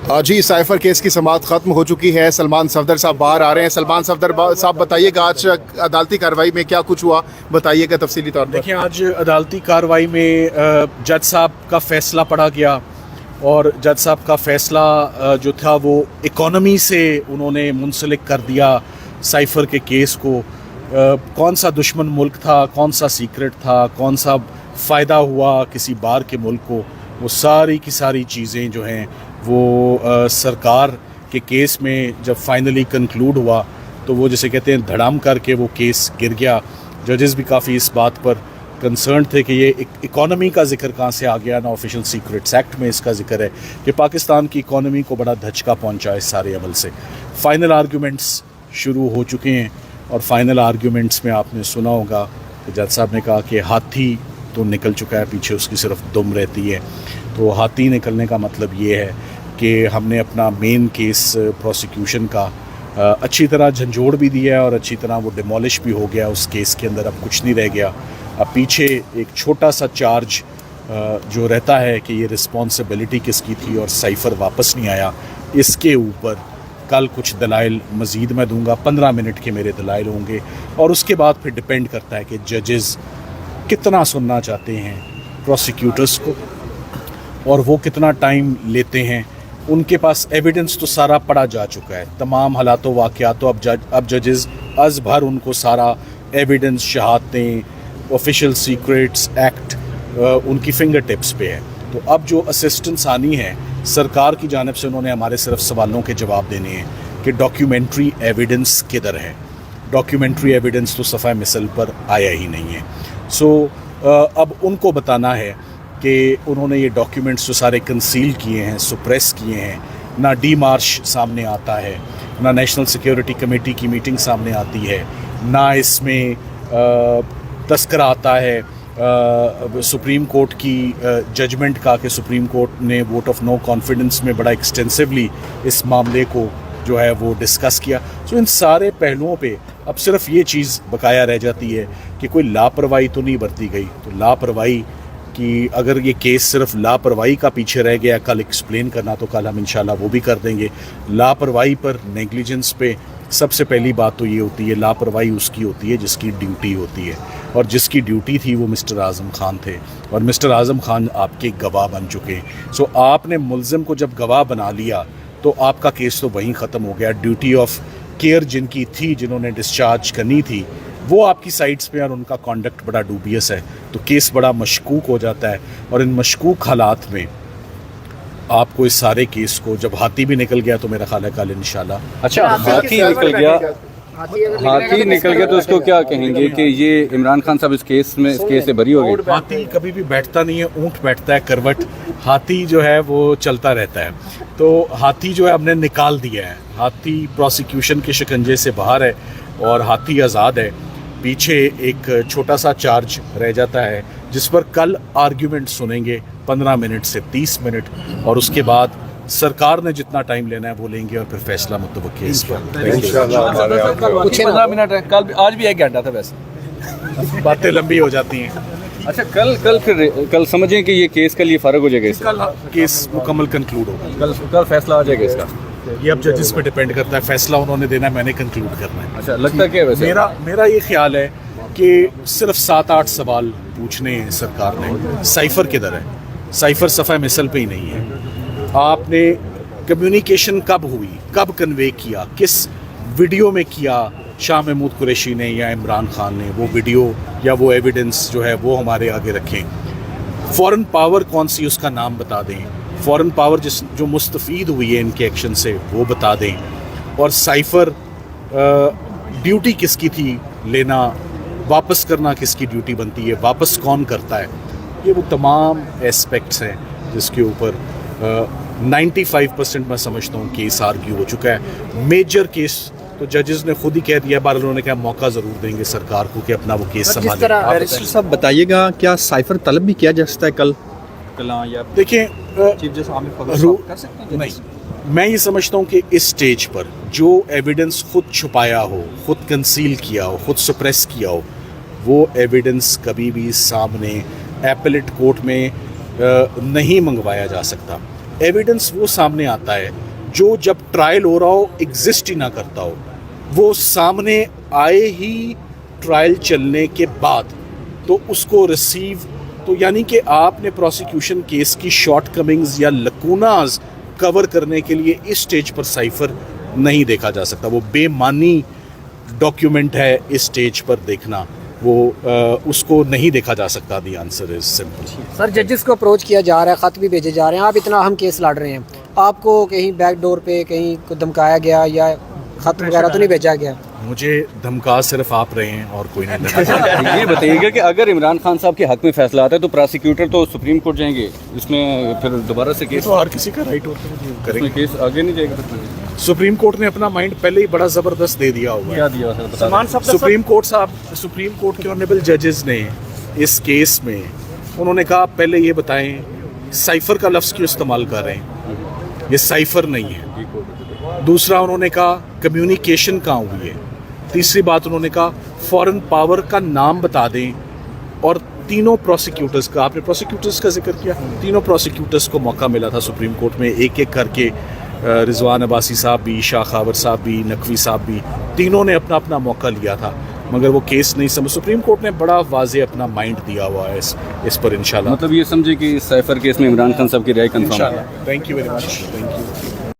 जी, cipher case की समाअत ख़त्म हो चुकी है। सलमान सफदर साहब बाहर आ रहे हैं। सलमान सफदर साहब, बताइएगा आज अदालती कार्रवाई में क्या कुछ हुआ, बताइएगा तफसीली तौर पर। देखिए, आज अदालती कार्रवाई में जज साहब का फ़ैसला पढ़ा गया और जज साहब का फ़ैसला जो था वो इकॉनमी से उन्होंने मुंसलिक कर दिया साइफर के केस को। कौन सा दुश्मन मुल्क था, कौन सा सीक्रेट था, कौन सा फ़ायदा हुआ किसी बार के मुल्क को, वो सारी की सारी चीज़ें जो हैं वो सरकार के केस में जब फाइनली कंक्लूड हुआ तो वो जैसे कहते हैं धड़ाम करके वो केस गिर गया। जजेस भी काफ़ी इस बात पर कंसर्न थे कि ये इकॉनमी का जिक्र कहाँ से आ गया। ना ऑफिशियल सीक्रेट्स एक्ट में इसका जिक्र है कि पाकिस्तान की इकॉनमी को बड़ा धचका पहुँचा इस सारे अमल से। फ़ाइनल आर्गूमेंट्स शुरू हो चुके हैं और फाइनल आर्गूमेंट्स में आपने सुना होगा कि जज साहब ने कहा कि हाथी तो निकल चुका है, पीछे उसकी सिर्फ दुम रहती है। तो हाथी निकलने का मतलब ये है कि हमने अपना मेन केस प्रोसिक्यूशन का अच्छी तरह झंझोड़ भी दिया है और अच्छी तरह वो डिमोलिश भी हो गया। उस केस के अंदर अब कुछ नहीं रह गया। अब पीछे एक छोटा सा चार्ज जो रहता है कि ये रिस्पॉन्सिबिलिटी किसकी थी और साइफर वापस नहीं आया, इसके ऊपर कल कुछ दलाइल मज़ीद मैं दूंगा। 15 मिनट के मेरे दलाइल होंगे और उसके बाद फिर डिपेंड करता है कि जजेस कितना सुनना चाहते हैं प्रोसिक्यूटर्स को और वो कितना टाइम लेते हैं। उनके पास एविडेंस तो सारा पढ़ा जा चुका है, तमाम हालातों वाक़यात। तो अब जजेस अज़ भर उनको सारा एविडेंस, शहादतें, ऑफिशियल सीक्रेट्स एक्ट उनकी फिंगर टिप्स पे है। तो अब जो असिस्टेंस आनी है सरकार की जानिब से, उन्होंने हमारे सिर्फ सवालों के जवाब देने हैं कि डॉक्यूमेंट्री एविडेंस किधर है। डॉक्यूमेंट्री एविडेंस तो सफ़ा मिसल पर आया ही नहीं है। सो अब उनको बताना है कि उन्होंने ये डॉक्यूमेंट्स जो सारे कंसील किए हैं, सुप्रेस किए हैं। ना डी मार्च सामने आता है, ना नेशनल सिक्योरिटी कमेटी की मीटिंग सामने आती है, ना इसमें तस्करा आता है सुप्रीम कोर्ट की जजमेंट का कि सुप्रीम कोर्ट ने वोट ऑफ नो कॉन्फिडेंस में बड़ा एक्सटेंसिवली इस मामले को जो है वो डिस्कस किया। सो इन सारे पहलुओं पे अब सिर्फ ये चीज़ बकाया रह जाती है कि कोई लापरवाही तो नहीं बरती गई। तो लापरवाही कि अगर ये केस सिर्फ लापरवाही का पीछे रह गया कल एक्सप्लेन करना, तो कल हम इंशाल्लाह वो भी कर देंगे। लापरवाही पर, नेग्लिजेंस पे सबसे पहली बात तो ये होती है, लापरवाही उसकी होती है जिसकी ड्यूटी होती है, और जिसकी ड्यूटी थी वो मिस्टर आज़म खान थे और मिस्टर आज़म खान आपके गवाह बन चुके हैं। सो आपने मुल्ज़िम को जब गवाह बना लिया तो आपका केस तो वहीं ख़त्म हो गया। ड्यूटी ऑफ केयर जिनकी थी, जिन्होंने डिस्चार्ज करनी थी, वो आपकी साइड्स पे और उनका कॉन्डक्ट बड़ा डूबियस है, तो केस बड़ा मशकूक हो जाता है। और इन मशकूक हालात में आपको इस सारे केस को, जब हाथी भी निकल गया तो मेरा ख्याल है कल इंशाल्लाह। अच्छा, हाथी निकल गया, हाथी निकल गया तो उसको क्या कहेंगे कि ये इमरान खान साहब इस केस से बरी हो गए? हाथी कभी भी बैठता नहीं है, ऊँट बैठता है करवट। हाथी जो है वो चलता रहता है। तो हाथी जो है हमने निकाल दिया है। हाथी प्रोसिक्यूशन के शिकंजे से बाहर है और हाथी आज़ाद है। पीछे एक छोटा सा चार्ज रह जाता है जिस पर कल आर्ग्यूमेंट सुनेंगे 15 मिनट से 30 मिनट, और उसके बाद सरकार ने जितना टाइम लेना है वो लेंगे और फिर फैसला मुतवक्किल है इस पर। 15 मिनट है, कल आज भी 1 घंटा था, वैसे बातें लंबी हो जाती हैं। अच्छा, कल समझें कि ये केस कल ये फ़र्क हो जाएगा, कल केस मुकम्मल कंक्लूड होगा, कल फैसला आ जाएगा इसका। ये अब जजेस पे डिपेंड करता है, फैसला उन्होंने देना है, मैंने कंक्लूड करना है। अच्छा, लगता क्या है वैसे? मेरा ये ख्याल है कि सिर्फ 7-8 सवाल पूछने हैं सरकार ने। साइफर किधर है? साइफर सफ़ा मिसल पे ही नहीं है। आपने कम्युनिकेशन कब हुई, कब कन्वे किया, किस वीडियो में किया, शाह महमूद कुरैशी ने या इमरान खान ने? वो वीडियो या वो एविडेंस जो है वो हमारे आगे रखें। फ़ॉरेन पावर कौन सी, उसका नाम बता दें। फ़ॉरेन पावर जो मुस्तफ़ीद हुई है इनके एक्शन से वो बता दें। और साइफर ड्यूटी किसकी थी लेना, वापस करना किसकी ड्यूटी बनती है, वापस कौन करता है? ये वो तमाम एस्पेक्ट्स हैं जिसके ऊपर 95% मैं समझता हूँ केस आर्ग्यू हो चुका है। मेजर केस तो जजेस ने खुद ही कह दिया, बार उन्होंने कहा मौका ज़रूर देंगे सरकार को कि अपना वो केस संभाले। बैरिस्टर साहब बताइएगा, क्या साइफर तलब भी किया जा सकता है कल? या देखिए, चीफ जस्टिस आमिर फखर कर सकते हैं? नहीं, मैं ये समझता हूँ कि इस स्टेज पर जो एविडेंस खुद छुपाया हो, खुद कंसील किया हो, खुद सप्रेस किया हो, वो एविडेंस कभी भी सामने एपेलेट कोर्ट में नहीं मंगवाया जा सकता। एविडेंस वो सामने आता है जो जब ट्रायल हो रहा हो एग्जिस्ट ही ना करता हो, वो सामने आए ही ट्रायल चलने के बाद तो उसको रिसीव, तो यानी कि आपने प्रोसिक्यूशन केस की शॉर्ट कमिंग्स या लकूनाज कवर करने के लिए इस स्टेज पर साइफर नहीं देखा जा सकता। वो बेमानी डॉक्यूमेंट है इस स्टेज पर देखना, वो उसको नहीं देखा जा सकता। The answer is simple. Sir जजेस को अप्रोच किया जा रहा है, ख़त भी भेजे जा रहे हैं, आप इतना अहम केस लड़ रहे हैं, आपको कहीं बैक डोर पे कहीं को धमकाया गया या खत वगैरह तो नहीं भेजा गया? मुझे धमका सिर्फ आप रहे हैं और कोई नहीं धमका। ये बताइएगा कि अगर इमरान खान साहब के हक में फैसला आता है तो प्रोसिक्यूटर तो सुप्रीम कोर्ट जाएंगे, इसमें फिर दोबारा से केस तो हर किसी का राइट होता है इसमें करेंगे। केस आगे नहीं जाएगा फिर? सुप्रीम कोर्ट ने अपना माइंड पहले ही बड़ा ज़बरदस्त दे दिया हुआ है। क्या दिया सर बता दें। सुप्रीम कोर्ट के ऑनरेबल जजेस ने इस केस में उन्होंने कहा पहले ये बताएं साइफर का लफ्ज़ क्यों इस्तेमाल कर रहे हैं, ये साइफर नहीं है। दूसरा उन्होंने कहा कम्युनिकेशन कहाँ हुई है। तीसरी बात उन्होंने कहा फॉरेन पावर का नाम बता दें। और तीनों प्रोसिक्यूटर्स का, आपने प्रोसिक्यूटर्स का जिक्र किया, तीनों प्रोसिक्यूटर्स को मौका मिला था सुप्रीम कोर्ट में एक एक करके, रिजवान अब्बासी साहब भी, शाह खावर साहब भी, नकवी साहब भी, तीनों ने अपना अपना मौका लिया था, मगर वो केस नहीं समझ। सुप्रीम कोर्ट ने बड़ा वाजे अपना माइंड दिया हुआ है इस पर इंशाल्लाह। मतलब ये समझे कि इस साइफर केस में इमरान खान साहब की राय कंफर्म है। Thank you very much. Thank you.